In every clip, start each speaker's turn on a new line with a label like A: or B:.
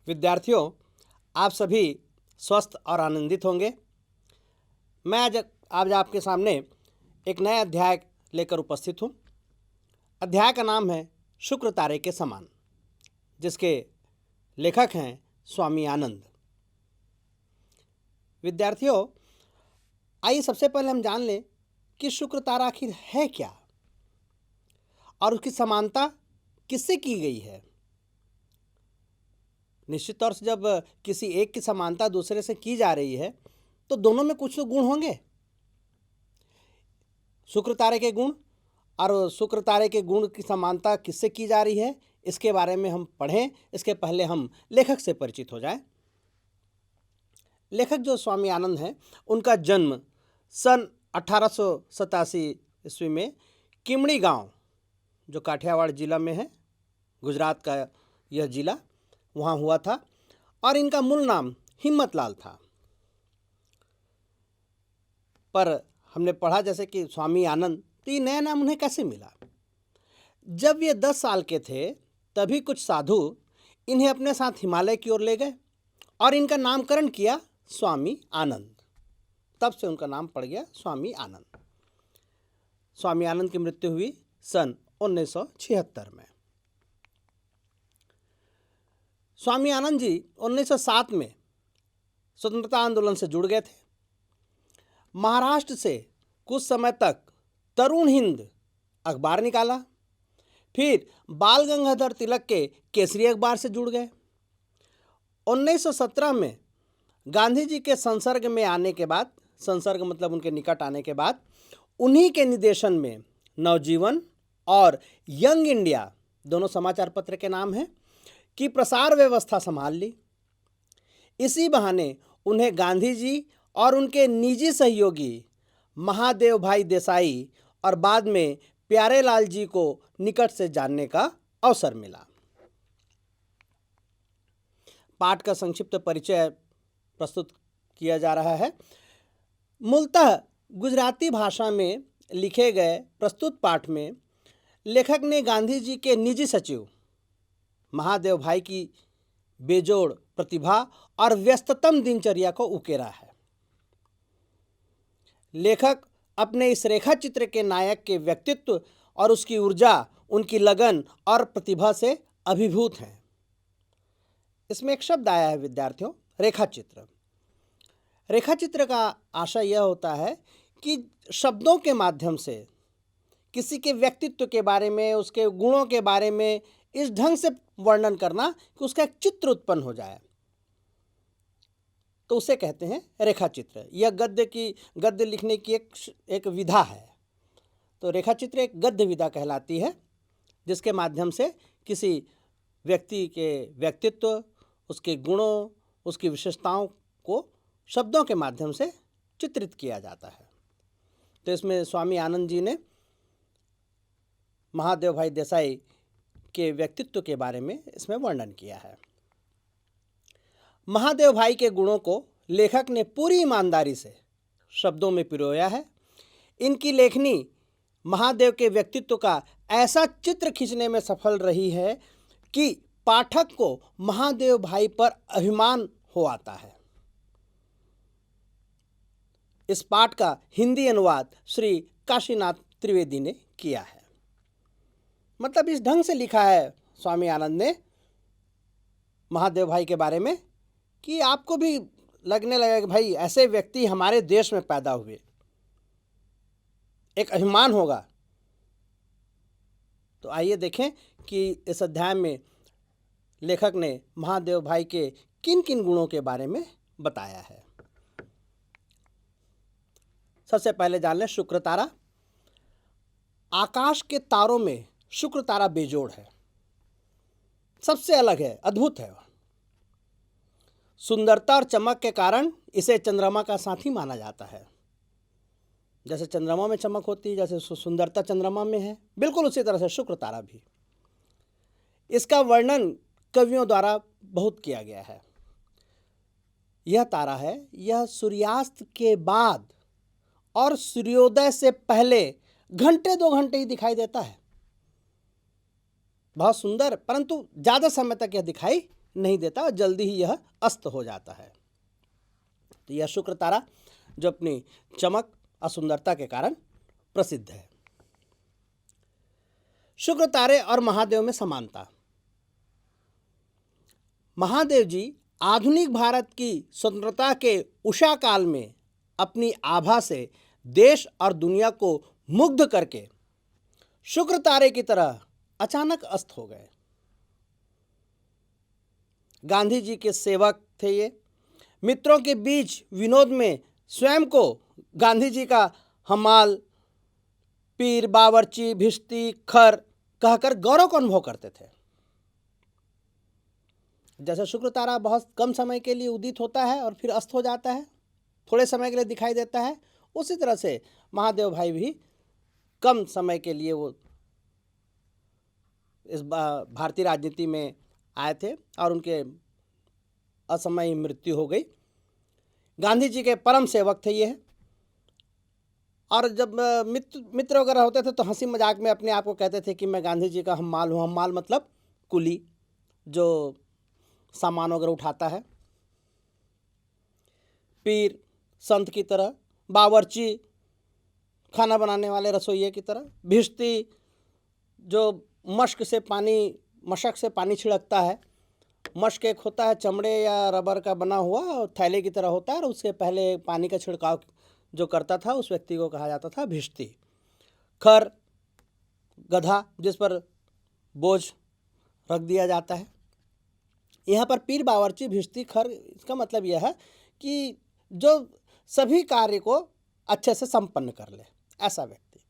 A: विद्यार्थियों, आप सभी स्वस्थ और आनंदित होंगे। मैं आज आपके सामने एक नया अध्याय लेकर उपस्थित हूँ। अध्याय का नाम है शुक्र तारे के समान, जिसके लेखक हैं स्वामी आनंद। विद्यार्थियों, आइए सबसे पहले हम जान लें कि शुक्र तारा आखिर है क्या और उसकी समानता किससे की गई है। निश्चित तौर से जब किसी एक की समानता दूसरे से की जा रही है तो दोनों में कुछ तो गुण होंगे। शुक्र तारे के गुण और शुक्र तारे के गुण की समानता किससे की जा रही है, इसके बारे में हम पढ़ें। इसके पहले हम लेखक से परिचित हो जाएं। लेखक जो स्वामी आनंद हैं, उनका जन्म सन 1887 ईस्वी में किमड़ी गांव, जो काठियावाड़ जिला में है, गुजरात का यह जिला, वहाँ हुआ था। और इनका मूल नाम हिम्मतलाल था। पर हमने पढ़ा जैसे कि स्वामी आनंद, तो ये नया नाम उन्हें कैसे मिला। जब ये 10 साल के थे तभी कुछ साधु इन्हें अपने साथ हिमालय की ओर ले गए और इनका नामकरण किया स्वामी आनंद। तब से उनका नाम पड़ गया स्वामी आनंद। स्वामी आनंद की मृत्यु हुई सन 1976 में। स्वामी आनंद जी 1907 में स्वतंत्रता आंदोलन से जुड़ गए थे। महाराष्ट्र से कुछ समय तक तरुण हिंद अखबार निकाला, फिर बाल गंगाधर तिलक के केसरी अखबार से जुड़ गए। 1917 में गांधी जी के संसर्ग में आने के बाद, संसर्ग मतलब उनके निकट आने के बाद, उन्हीं के निर्देशन में नवजीवन और यंग इंडिया, दोनों समाचार पत्र के नाम हैं, की प्रसार व्यवस्था संभाल ली। इसी बहाने उन्हें गांधी जी और उनके निजी सहयोगी महादेव भाई देसाई और बाद में प्यारेलाल जी को निकट से जानने का अवसर मिला। पाठ का संक्षिप्त परिचय प्रस्तुत किया जा रहा है। मूलतः गुजराती भाषा में लिखे गए प्रस्तुत पाठ में लेखक ने गांधी जी के निजी सचिव महादेव भाई की बेजोड़ प्रतिभा और व्यस्ततम दिनचर्या को उकेरा है। लेखक अपने इस रेखा चित्र के नायक के व्यक्तित्व और उसकी ऊर्जा, उनकी लगन और प्रतिभा से अभिभूत हैं। इसमें एक शब्द आया है विद्यार्थियों, रेखा चित्र। रेखा चित्र का आशय यह होता है कि शब्दों के माध्यम से किसी के व्यक्तित्व के बारे में, उसके गुणों के बारे में इस ढंग से वर्णन करना कि उसका एक चित्र उत्पन्न हो जाए, तो उसे कहते हैं रेखा चित्र। यह गद्य लिखने की एक विधा है। तो रेखा चित्र एक गद्य विधा कहलाती है, जिसके माध्यम से किसी व्यक्ति के व्यक्तित्व, उसके गुणों, उसकी विशेषताओं को शब्दों के माध्यम से चित्रित किया जाता है। तो इसमें स्वामी आनंद जी ने महादेव भाई देसाई के व्यक्तित्व के बारे में इसमें वर्णन किया है। महादेव भाई के गुणों को लेखक ने पूरी ईमानदारी से शब्दों में पिरोया है। इनकी लेखनी महादेव के व्यक्तित्व का ऐसा चित्र खींचने में सफल रही है कि पाठक को महादेव भाई पर अभिमान हो आता है। इस पाठ का हिंदी अनुवाद श्री काशीनाथ त्रिवेदी ने किया है। मतलब इस ढंग से लिखा है स्वामी आनंद ने महादेव भाई के बारे में कि आपको भी लगने लगेगा कि भाई ऐसे व्यक्ति हमारे देश में पैदा हुए, एक अभिमान होगा। तो आइए देखें कि इस अध्याय में लेखक ने महादेव भाई के किन किन गुणों के बारे में बताया है। सबसे पहले जान लें शुक्र तारा। आकाश के तारों में शुक्र तारा बेजोड़ है, सबसे अलग है, अद्भुत है। सुंदरता और चमक के कारण इसे चंद्रमा का साथी माना जाता है। जैसे चंद्रमा में चमक होती है, जैसे सुंदरता चंद्रमा में है, बिल्कुल उसी तरह से शुक्र तारा भी। इसका वर्णन कवियों द्वारा बहुत किया गया है। यह तारा है, यह सूर्यास्त के बाद और सूर्योदय से पहले घंटे 2 घंटे ही दिखाई देता है। बहुत सुंदर, परंतु ज़्यादा समय तक यह दिखाई नहीं देता और जल्दी ही यह अस्त हो जाता है। तो यह शुक्र तारा जो अपनी चमक और सुंदरता के कारण प्रसिद्ध है। शुक्र तारे और महादेव में समानता। महादेव जी आधुनिक भारत की स्वतंत्रता के उषा काल में अपनी आभा से देश और दुनिया को मुग्ध करके शुक्र तारे की तरह अचानक अस्त हो गए। गांधी जी के सेवक थे ये। मित्रों के बीच विनोद में स्वयं को गांधी जी का हमाल, पीर, बावर्ची, भिश्ती, खर कहकर गौरव का अनुभव करते थे। जैसे शुक्र तारा बहुत कम समय के लिए उदित होता है और फिर अस्त हो जाता है, थोड़े समय के लिए दिखाई देता है, उसी तरह से महादेव भाई भी कम समय के लिए वो इस भारतीय राजनीति में आए थे और उनके असमय मृत्यु हो गई। गांधी जी के परम सेवक थे ये। और जब मित्र वगैरह होते थे तो हंसी मजाक में अपने आप को कहते थे कि मैं गांधी जी का हम्माल हूँ। हम्माल मतलब कुली, जो सामान वगैरह उठाता है। पीर, संत की तरह। बावर्ची, खाना बनाने वाले रसोइये की तरह। भिश्ती, जो मशक से पानी छिड़कता है। मशक एक होता है चमड़े या रबर का बना हुआ, थैले की तरह होता है, और उसके पहले पानी का छिड़काव जो करता था उस व्यक्ति को कहा जाता था भिश्ती। खर, गधा जिस पर बोझ रख दिया जाता है। यहाँ पर पीर, बावर्ची, भिश्ती, खर, इसका मतलब यह है कि जो सभी कार्य को अच्छे से संपन्न कर ले, ऐसा व्यक्ति।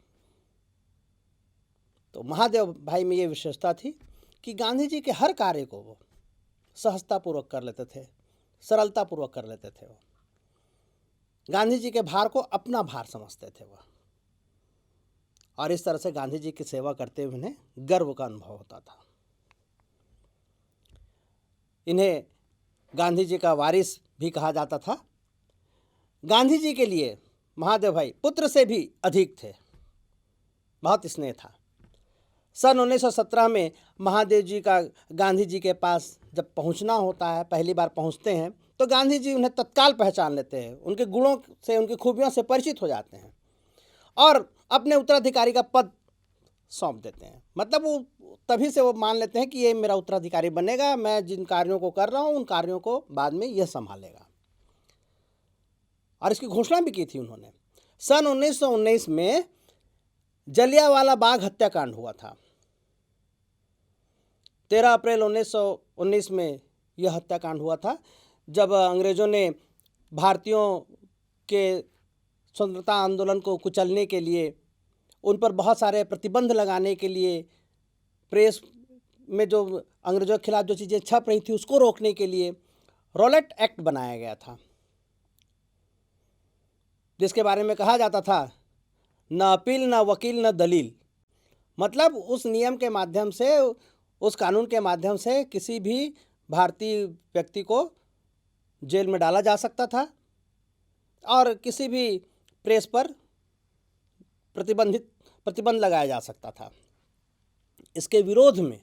A: तो महादेव भाई में ये विशेषता थी कि गांधी जी के हर कार्य को वो सहजतापूर्वक कर लेते थे, सरलतापूर्वक कर लेते थे। वो गांधी जी के भार को अपना भार समझते थे वो, और इस तरह से गांधी जी की सेवा करते हुए उन्हें गर्व का अनुभव होता था। इन्हें गांधी जी का वारिस भी कहा जाता था। गांधी जी के लिए महादेव भाई पुत्र से भी अधिक थे, बहुत स्नेह था। सन 1917 में महादेव जी का गांधी जी के पास जब पहुंचना होता है, पहली बार पहुंचते हैं, तो गांधी जी उन्हें तत्काल पहचान लेते हैं, उनके गुणों से, उनकी खूबियों से परिचित हो जाते हैं और अपने उत्तराधिकारी का पद सौंप देते हैं। मतलब वो तभी से वो मान लेते हैं कि ये मेरा उत्तराधिकारी बनेगा, मैं जिन कार्यों को कर रहा हूँ उन कार्यों को बाद में यह संभालेगा। और इसकी घोषणा भी की थी उन्होंने। सन 1919 में जलियांवाला बाग हत्याकांड हुआ था। 13 अप्रैल 1919 में यह हत्याकांड हुआ था, जब अंग्रेज़ों ने भारतीयों के स्वतंत्रता आंदोलन को कुचलने के लिए, उन पर बहुत सारे प्रतिबंध लगाने के लिए, प्रेस में जो अंग्रेज़ों के खिलाफ जो चीज़ें छप रही थी उसको रोकने के लिए रॉलेट एक्ट बनाया गया था, जिसके बारे में कहा जाता था न अपील, न वकील, न दलील। मतलब उस नियम के माध्यम से, उस कानून के माध्यम से किसी भी भारतीय व्यक्ति को जेल में डाला जा सकता था और किसी भी प्रेस पर प्रतिबंध लगाया जा सकता था। इसके विरोध में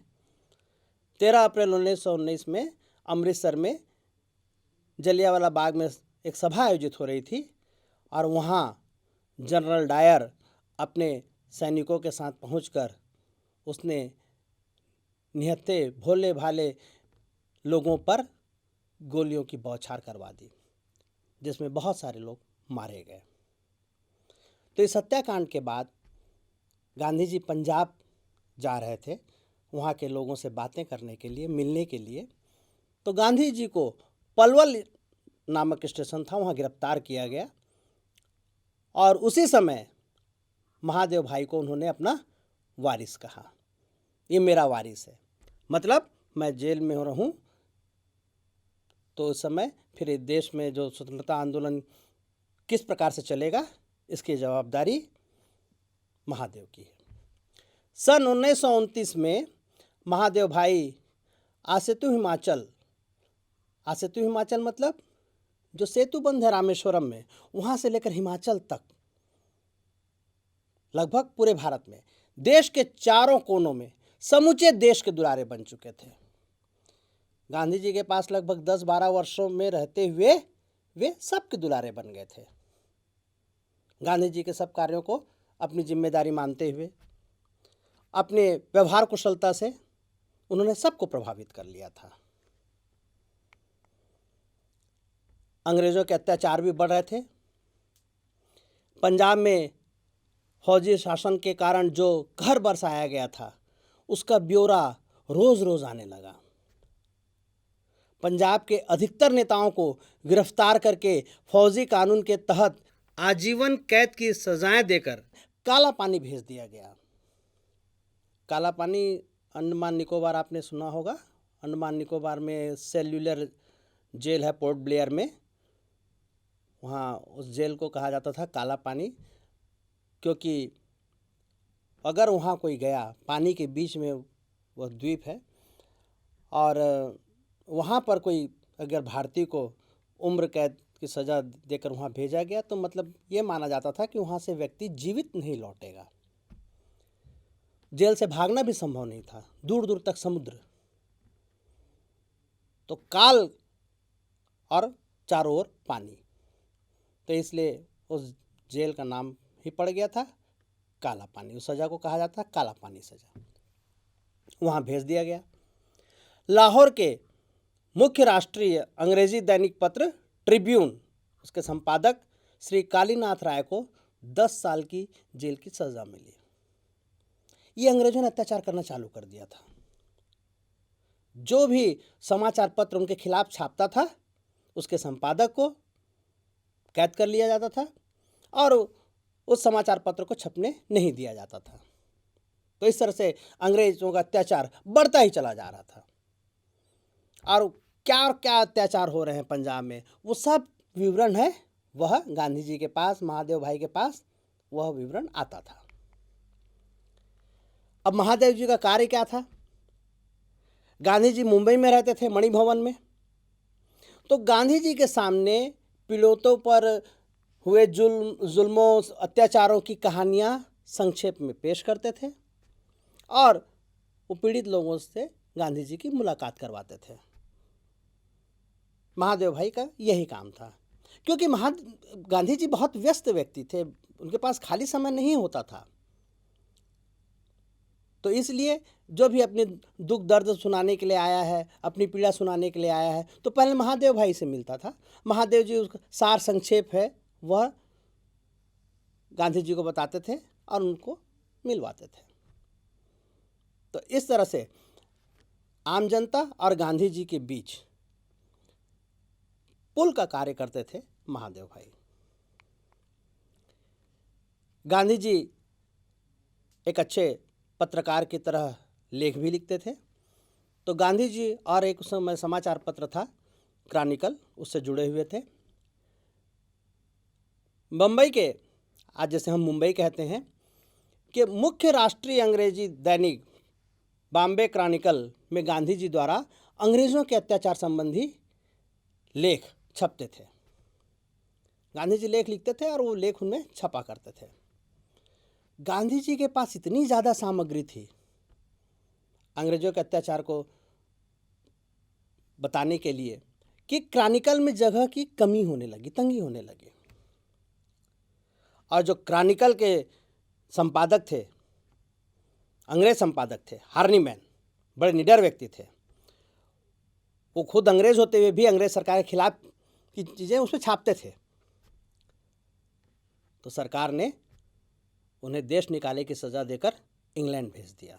A: 13 अप्रैल 1919 में अमृतसर में जलियांवाला बाग में एक सभा आयोजित हो रही थी और वहाँ जनरल डायर अपने सैनिकों के साथ पहुंचकर उसने निहत्थे भोले भाले लोगों पर गोलियों की बौछार करवा दी, जिसमें बहुत सारे लोग मारे गए। तो इस हत्याकांड के बाद गांधी जी पंजाब जा रहे थे वहाँ के लोगों से बातें करने के लिए, मिलने के लिए। तो गांधी जी को पलवल नामक स्टेशन था, वहाँ गिरफ्तार किया गया और उसी समय महादेव भाई को उन्होंने अपना वारिस कहा। ये मेरा वारिस है, मतलब मैं जेल में रहूं तो उस समय फिर इस देश में जो स्वतंत्रता आंदोलन किस प्रकार से चलेगा, इसकी जवाबदारी महादेव की है। सन 1929 में महादेव भाई आसेतु हिमाचल मतलब जो सेतु बंध है रामेश्वरम में, वहाँ से लेकर हिमाचल तक लगभग पूरे भारत में, देश के चारों कोनों में, समूचे देश के दुलारे बन चुके थे। गांधी जी के पास लगभग 10-12 वर्षों में रहते हुए वे सबके दुलारे बन गए थे। गांधी जी के सब कार्यों को अपनी जिम्मेदारी मानते हुए अपने व्यवहार कुशलता से उन्होंने सबको प्रभावित कर लिया था। अंग्रेजों के अत्याचार भी बढ़ रहे थे। पंजाब में फौजी शासन के कारण जो कहर बरसाया गया था उसका ब्यौरा रोज रोज आने लगा। पंजाब के अधिकतर नेताओं को गिरफ्तार करके फौजी कानून के तहत आजीवन कैद की सजाएं देकर काला पानी भेज दिया गया। काला पानी अंडमान निकोबार आपने सुना होगा। अंडमान निकोबार में सेल्युलर जेल है पोर्ट ब्लेयर में, वहाँ उस जेल को कहा जाता था काला पानी, क्योंकि अगर वहाँ कोई गया, पानी के बीच में वह द्वीप है, और वहाँ पर कोई अगर भारतीय को उम्र कैद की सज़ा देकर वहाँ भेजा गया तो मतलब ये माना जाता था कि वहाँ से व्यक्ति जीवित नहीं लौटेगा। जेल से भागना भी संभव नहीं था, दूर दूर तक समुद्र। तो काल और चारों ओर पानी, तो इसलिए उस जेल का नाम ही पड़ गया था काला पानी। उस सज़ा को कहा जाता है काला पानी सज़ा। वहाँ भेज दिया गया। लाहौर के मुख्य राष्ट्रीय अंग्रेजी दैनिक पत्र ट्रिब्यून, उसके संपादक श्री कालीनाथ राय को 10 साल की जेल की सज़ा मिली। ये अंग्रेजों ने अत्याचार करना चालू कर दिया था। जो भी समाचार पत्र उनके खिलाफ छापता था उसके संपादक को कैद कर लिया जाता था और उस समाचार पत्र को छपने नहीं दिया जाता था। तो इस तरह से अंग्रेजों का अत्याचार बढ़ता ही चला जा रहा था। और क्या अत्याचार हो रहे हैं पंजाब में, वो सब विवरण है वह गांधी जी के पास, महादेव भाई के पास वह विवरण आता था। अब महादेव जी का कार्य क्या था? गांधी जी मुंबई में रहते थे, मणि भवन में। तो गांधी जी के सामने पीड़ितों पर हुए जुल्मों अत्याचारों की कहानियाँ संक्षेप में पेश करते थे और वो पीड़ित लोगों से गांधी जी की मुलाकात करवाते थे। महादेव भाई का यही काम था, क्योंकि गांधी जी बहुत व्यस्त व्यक्ति थे, उनके पास खाली समय नहीं होता था। तो इसलिए जो भी अपने दुख दर्द सुनाने के लिए आया है, अपनी पीड़ा सुनाने के लिए आया है, तो पहले महादेव भाई से मिलता था। महादेव जी उसका सार संक्षेप है वह गांधी जी को बताते थे और उनको मिलवाते थे। तो इस तरह से आम जनता और गांधी जी के बीच पुल का कार्य करते थे महादेव भाई। गांधी जी एक अच्छे पत्रकार की तरह लेख भी लिखते थे। तो गांधी जी और एक उस समय समाचार पत्र था क्रॉनिकल, उससे जुड़े हुए थे। बम्बई के, आज जैसे हम मुंबई कहते हैं, कि मुख्य राष्ट्रीय अंग्रेजी दैनिक बॉम्बे क्रॉनिकल में गांधी जी द्वारा अंग्रेज़ों के अत्याचार संबंधी लेख छपते थे। गांधी जी लेख लिखते थे और वो लेख उनमें छपा करते थे। गांधी जी के पास इतनी ज़्यादा सामग्री थी अंग्रेजों के अत्याचार को बताने के लिए कि क्रॉनिकल में जगह की कमी होने लगी, तंगी होने लगी। और जो क्रॉनिकल के संपादक थे, अंग्रेज संपादक थे हार्नीमैन, बड़े निडर व्यक्ति थे। वो खुद अंग्रेज होते हुए भी अंग्रेज सरकार के खिलाफ की चीज़ें उसमें छापते थे। तो सरकार ने उन्हें देश निकाले की सज़ा देकर इंग्लैंड भेज दिया।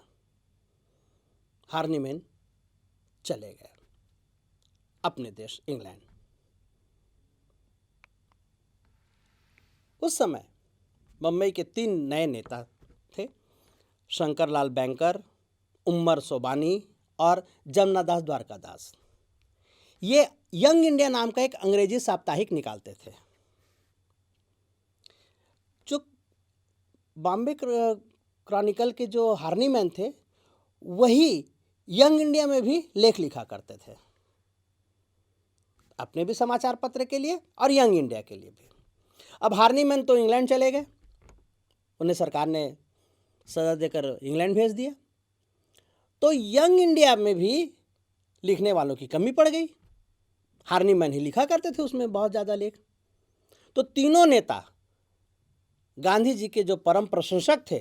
A: हार्नीमैन चले गए अपने देश इंग्लैंड। उस समय बम्बई के 3 नए नेता थे, शंकरलाल बैंकर, उमर सोबानी और जमनादास द्वारकादास। ये यंग इंडिया नाम का एक अंग्रेजी साप्ताहिक निकालते थे। जो बॉम्बे क्रॉनिकल के जो हार्नीमैन थे वही यंग इंडिया में भी लेख लिखा करते थे, अपने भी समाचार पत्र के लिए और यंग इंडिया के लिए भी। अब हार्नीमैन तो इंग्लैंड चले गए, उन्हें सरकार ने सज़ा देकर इंग्लैंड भेज दिया। तो यंग इंडिया में भी लिखने वालों की कमी पड़ गई। हार्नीमैन ही लिखा करते थे उसमें बहुत ज़्यादा लेख। तो तीनों नेता गांधी जी के जो परम प्रशंसक थे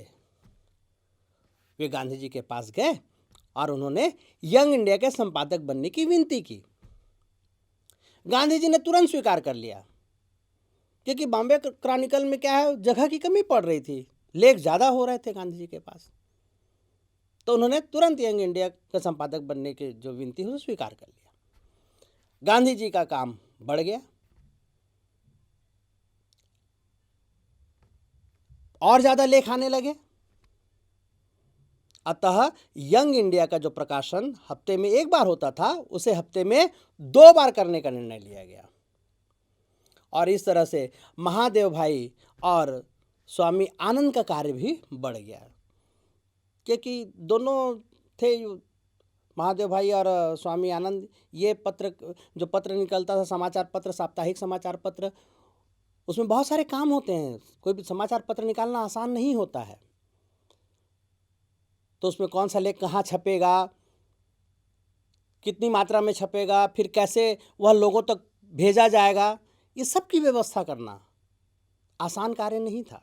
A: वे गांधी जी के पास गए और उन्होंने यंग इंडिया के संपादक बनने की विनती की। गांधी जी ने तुरंत स्वीकार कर लिया, क्योंकि बॉम्बे क्रॉनिकल में क्या है, जगह की कमी पड़ रही थी, लेख ज़्यादा हो रहे थे गांधी जी के पास। तो उन्होंने तुरंत यंग इंडिया का संपादक बनने की जो विनती है उसे स्वीकार कर लिया। गांधी जी का काम बढ़ गया और ज़्यादा लेख आने लगे। अतः यंग इंडिया का जो प्रकाशन हफ्ते में एक बार होता था उसे हफ्ते में 2 बार करने का निर्णय लिया गया। और इस तरह से महादेव भाई और स्वामी आनंद का कार्य भी बढ़ गया, क्योंकि दोनों थे, महादेव भाई और स्वामी आनंद। ये जो पत्र निकलता था, समाचार पत्र, साप्ताहिक समाचार पत्र, उसमें बहुत सारे काम होते हैं। कोई भी समाचार पत्र निकालना आसान नहीं होता है। तो उसमें कौन सा लेख कहाँ छपेगा, कितनी मात्रा में छपेगा, फिर कैसे वह लोगों तक भेजा जाएगा, ये सब की व्यवस्था करना आसान कार्य नहीं था।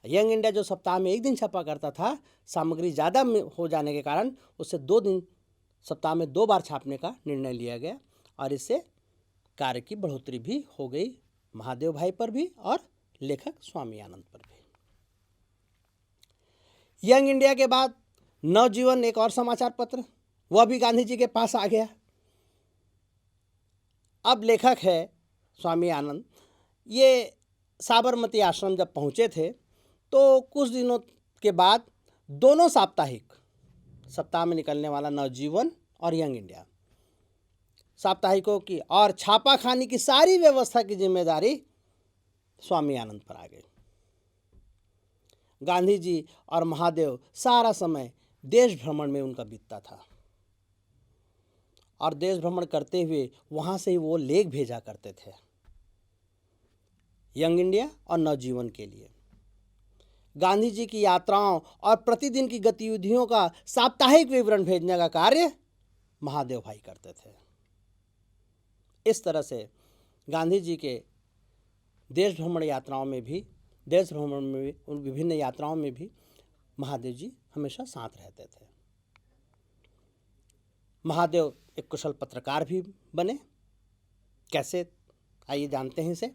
A: यंग इंडिया जो सप्ताह में एक दिन छपा करता था, सामग्री ज़्यादा हो जाने के कारण उससे 2 दिन, सप्ताह में 2 बार छापने का निर्णय लिया गया। और इससे कार्य की बढ़ोतरी भी हो गई, महादेव भाई पर भी और लेखक स्वामी आनंद पर भी। यंग इंडिया के बाद नवजीवन एक और समाचार पत्र, वह भी गांधी जी के पास आ गया। अब लेखक है स्वामी आनंद। ये साबरमती आश्रम जब पहुँचे थे तो कुछ दिनों के बाद दोनों साप्ताहिक, सप्ताह में निकलने वाला नवजीवन और यंग इंडिया, साप्ताहिकों की और छापाखानी की सारी व्यवस्था की जिम्मेदारी स्वामी आनंद पर आ गई। गांधी जी और महादेव सारा समय देश भ्रमण में उनका बीतता था और देश भ्रमण करते हुए वहाँ से ही वो लेख भेजा करते थे यंग इंडिया और नवजीवन के लिए। गांधी जी की यात्राओं और प्रतिदिन की गतिविधियों का साप्ताहिक विवरण भेजने का कार्य महादेव भाई करते थे। इस तरह से गांधी जी के देश भ्रमण में उन विभिन्न यात्राओं में भी महादेव जी हमेशा साथ रहते थे। महादेव एक कुशल पत्रकार भी बने। कैसे, आइए जानते हैं इसे।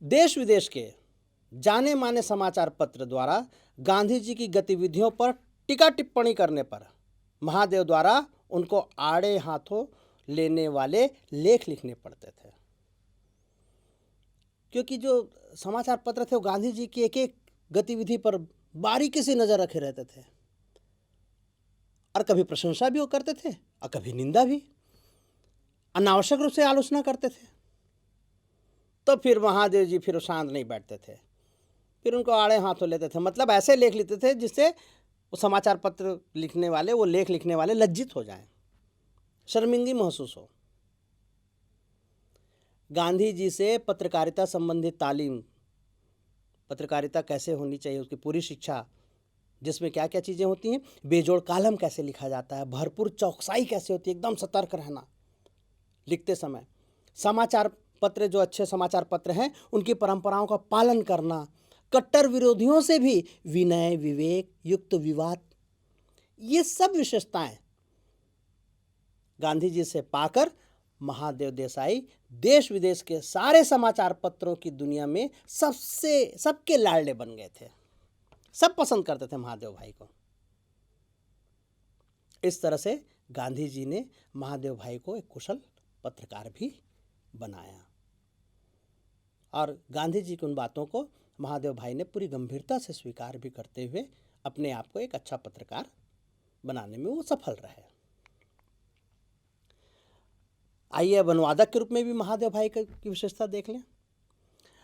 A: देश विदेश के जाने माने समाचार पत्र द्वारा गांधी जी की गतिविधियों पर टीका टिप्पणी करने पर महादेव द्वारा उनको आड़े हाथों लेने वाले लेख लिखने पड़ते थे, क्योंकि जो समाचार पत्र थे वो गांधी जी की एक एक गतिविधि पर बारीकी से नजर रखे रहते थे और कभी प्रशंसा भी वो करते थे और कभी निंदा भी, अनावश्यक रूप से आलोचना करते थे। तो फिर महादेव जी फिर शांत नहीं बैठते थे, फिर उनको आड़े हाथों लेते थे। मतलब ऐसे लेख लिखते थे जिससे वो समाचार पत्र लिखने वाले, वो लेख लिखने वाले लज्जित हो जाएं, शर्मिंदगी महसूस हो। गांधी जी से पत्रकारिता संबंधित तालीम, पत्रकारिता कैसे होनी चाहिए, उसकी पूरी शिक्षा, जिसमें क्या क्या चीज़ें होती हैं, बेजोड़ कालम कैसे लिखा जाता है, भरपूर चौकसाई कैसे होती है, एकदम सतर्क रहना लिखते समय, समाचार पत्र जो अच्छे समाचार पत्र हैं उनकी परंपराओं का पालन करना, कट्टर विरोधियों से भी विनय विवेक युक्त विवाद, ये सब विशेषताएं गांधी जी से पाकर महादेव देसाई देश विदेश के सारे समाचार पत्रों की दुनिया में सबके लाडले बन गए थे। सब पसंद करते थे महादेव भाई को। इस तरह से गांधी जी ने महादेव भाई को एक कुशल पत्रकार भी बनाया और गांधी जी की उन बातों को महादेव भाई ने पूरी गंभीरता से स्वीकार भी करते हुए अपने आप को एक अच्छा पत्रकार बनाने में वो सफल रहे। आइए अब अनुवादक के रूप में भी महादेव भाई की विशेषता देख लें।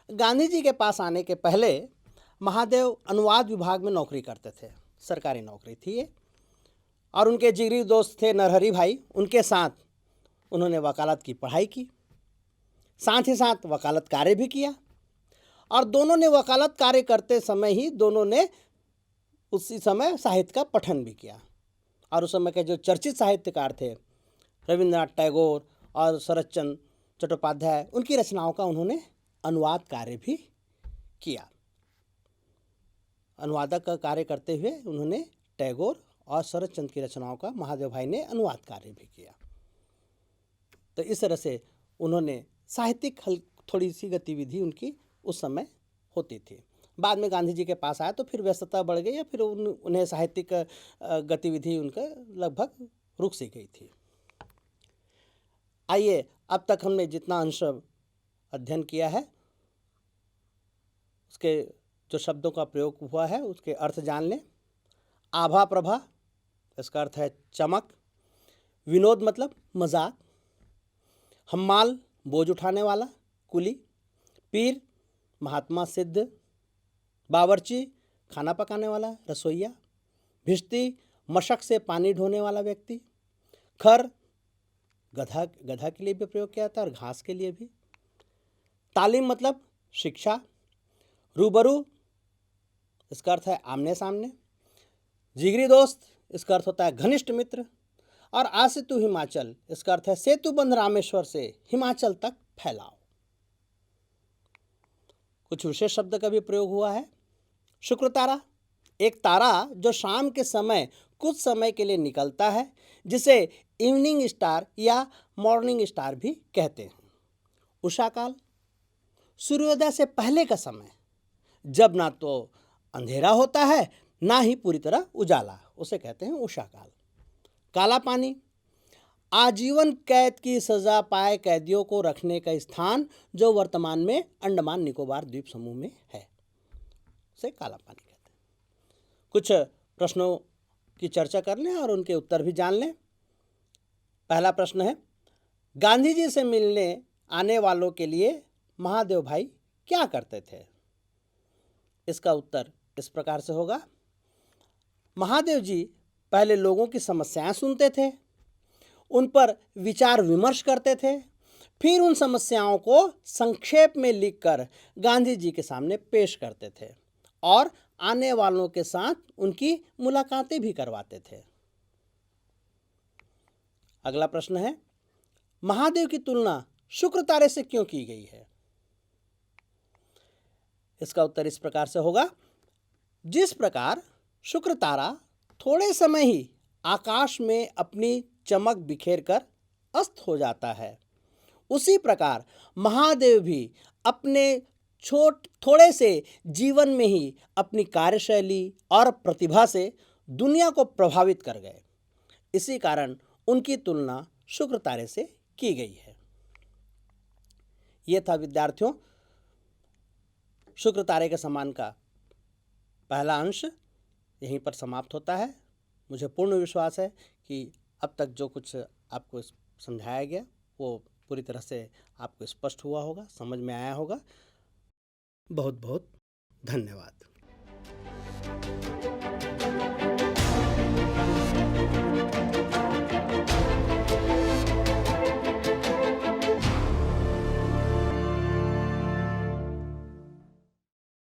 A: गांधी जी के पास आने के पहले महादेव अनुवाद विभाग में नौकरी करते थे, सरकारी नौकरी थी ये, और उनके जिगरी दोस्त थे नरहरि भाई, उनके साथ उन्होंने वकालत की पढ़ाई की, साथ ही साथ वकालत कार्य भी किया। और दोनों ने वकालत कार्य करते समय ही दोनों ने उसी समय साहित्य का पठन भी किया और उस समय के जो चर्चित साहित्यकार थे रविंद्रनाथ टैगोर और शरत चंद्र चट्टोपाध्याय, उनकी रचनाओं का उन्होंने अनुवाद कार्य भी किया। अनुवादक का कार्य करते हुए उन्होंने टैगोर और शरत चंद्र की रचनाओं का महादेव भाई ने अनुवाद कार्य भी किया। तो इस तरह से उन्होंने साहित्यिक थोड़ी सी गतिविधि उनकी उस समय होती थी। बाद में गांधी जी के पास आया तो फिर व्यस्तता बढ़ गई या फिर उन्हें साहित्यिक गतिविधि उनका लगभग रुक सी गई थी। आइए अब तक हमने जितना अंश अध्ययन किया है उसके जो शब्दों का प्रयोग हुआ है उसके अर्थ जान लें। आभा प्रभा, इसका अर्थ है चमक। विनोद मतलब मजाक। हम्माल, बोझ उठाने वाला, कुली। पीर, महात्मा सिद्ध। बावर्ची, खाना पकाने वाला, रसोइया। भिश्ती, मशक से पानी ढोने वाला व्यक्ति। खर, गधा के लिए भी प्रयोग किया जाता है और घास के लिए भी। तालीम मतलब शिक्षा। रूबरू, इसका अर्थ है आमने सामने। जिगरी दोस्त, इसका अर्थ होता है घनिष्ठ मित्र। और आसेतु हिमाचल, इसका अर्थ है सेतु बंध रामेश्वर से हिमाचल तक फैलाओ। कुछ विशेष शब्द का भी प्रयोग हुआ है। शुक्र तारा, एक तारा जो शाम के समय कुछ समय के लिए निकलता है, जिसे इवनिंग स्टार या मॉर्निंग स्टार भी कहते हैं। उषा काल, सूर्योदय से पहले का समय, जब ना तो अंधेरा होता है ना ही पूरी तरह उजाला, उसे कहते हैं उषा काल। काला पानी, आजीवन कैद की सजा पाए कैदियों को रखने का स्थान जो वर्तमान में अंडमान निकोबार द्वीप समूह में है, उसे काला पानी कहते हैं। कुछ प्रश्नों की चर्चा कर लें और उनके उत्तर भी जान लें। पहला प्रश्न है, गांधी जी से मिलने आने वालों के लिए महादेव भाई क्या करते थे? इसका उत्तर इस प्रकार से होगा। महादेव जी पहले लोगों की समस्याएं सुनते थे, उन पर विचार विमर्श करते थे, फिर उन समस्याओं को संक्षेप में लिखकर गांधी जी के सामने पेश करते थे और आने वालों के साथ उनकी मुलाकातें भी करवाते थे। अगला प्रश्न है, महादेव की तुलना शुक्र तारे से क्यों की गई है? इसका उत्तर इस प्रकार से होगा। जिस प्रकार शुक्र तारा थोड़े समय ही आकाश में अपनी चमक बिखेर कर अस्त हो जाता है, उसी प्रकार महादेव भी अपने थोड़े से जीवन में ही अपनी कार्यशैली और प्रतिभा से दुनिया को प्रभावित कर गए। इसी कारण उनकी तुलना शुक्र तारे से की गई है। यह था विद्यार्थियों शुक्र तारे के समान का पहला अंश यहीं पर समाप्त होता है। मुझे पूर्ण विश्वास है कि अब तक जो कुछ आपको समझाया गया वो पूरी तरह से आपको स्पष्ट हुआ होगा, समझ में आया होगा। बहुत बहुत धन्यवाद।